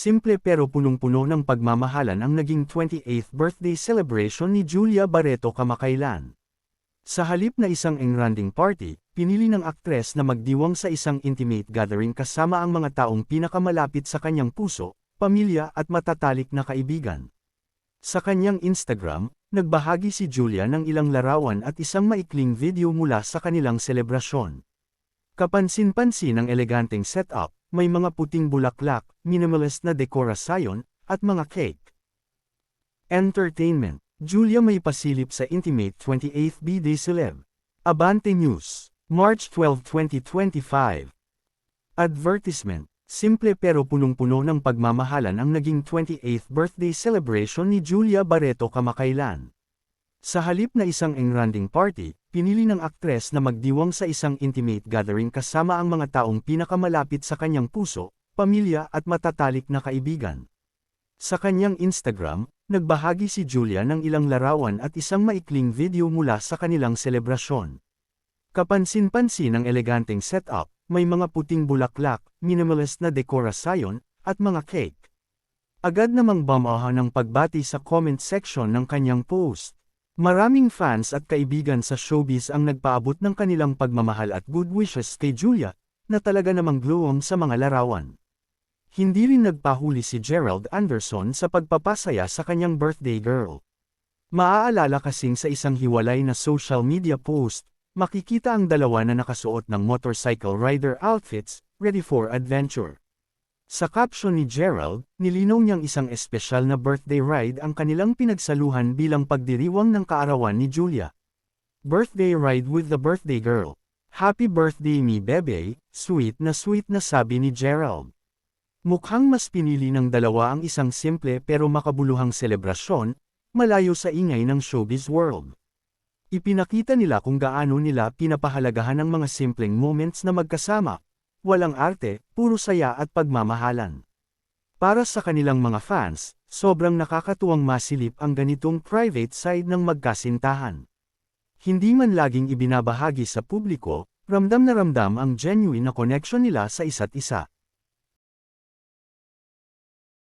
Simple pero punong-puno ng pagmamahalan ang naging 28th birthday celebration ni Julia Barreto kamakailan. Sa halip na isang engranding party, pinili ng aktres na magdiwang sa isang intimate gathering kasama ang mga taong pinakamalapit sa kanyang puso, pamilya at matatalik na kaibigan. Sa kanyang Instagram, nagbahagi si Julia ng ilang larawan at isang maikling video mula sa kanilang selebrasyon. Kapansin-pansin ang eleganteng setup, may mga puting bulaklak, minimalist na dekorasyon, at mga cake. Entertainment. Julia may pasilip sa intimate 28th birthday celeb. Abante News. March 12, 2025. Advertisement. Simple pero punong-puno ng pagmamahalan ang naging 28th birthday celebration ni Julia Barreto kamakailan. Sa halip na isang engranding party, pinili ng aktres na magdiwang sa isang intimate gathering kasama ang mga taong pinakamalapit sa kanyang puso, pamilya at matatalik na kaibigan. Sa kanyang Instagram, nagbahagi si Julia ng ilang larawan at isang maikling video mula sa kanilang selebrasyon. Kapansin-pansin ang eleganteng setup, may mga puting bulaklak, minimalist na dekorasyon, at mga cake. Agad namang bumaha ng pagbati sa comment section ng kanyang post. Maraming fans at kaibigan sa showbiz ang nagpaabot ng kanilang pagmamahal at good wishes kay Julia, na talaga namang glowing sa mga larawan. Hindi rin nagpahuli si Gerald Anderson sa pagpapasaya sa kanyang birthday girl. Maaalala kasing sa isang hiwalay na social media post, makikita ang dalawa na nakasuot ng motorcycle rider outfits, ready for adventure. Sa caption ni Gerald, nilinaw niyang isang espesyal na birthday ride ang kanilang pinagsaluhan bilang pagdiriwang ng kaarawan ni Julia. Birthday ride with the birthday girl. Happy birthday me bebe, sweet na sabi ni Gerald. Mukhang mas pinili ng dalawa ang isang simple pero makabuluhang selebrasyon, malayo sa ingay ng showbiz world. Ipinakita nila kung gaano nila pinapahalagahan ang mga simpleng moments na magkasama, walang arte, puro saya at pagmamahalan. Para sa kanilang mga fans, sobrang nakakatuwang masilip ang ganitong private side ng magkasintahan. Hindi man laging ibinabahagi sa publiko, ramdam na ramdam ang genuine na connection nila sa isa't isa.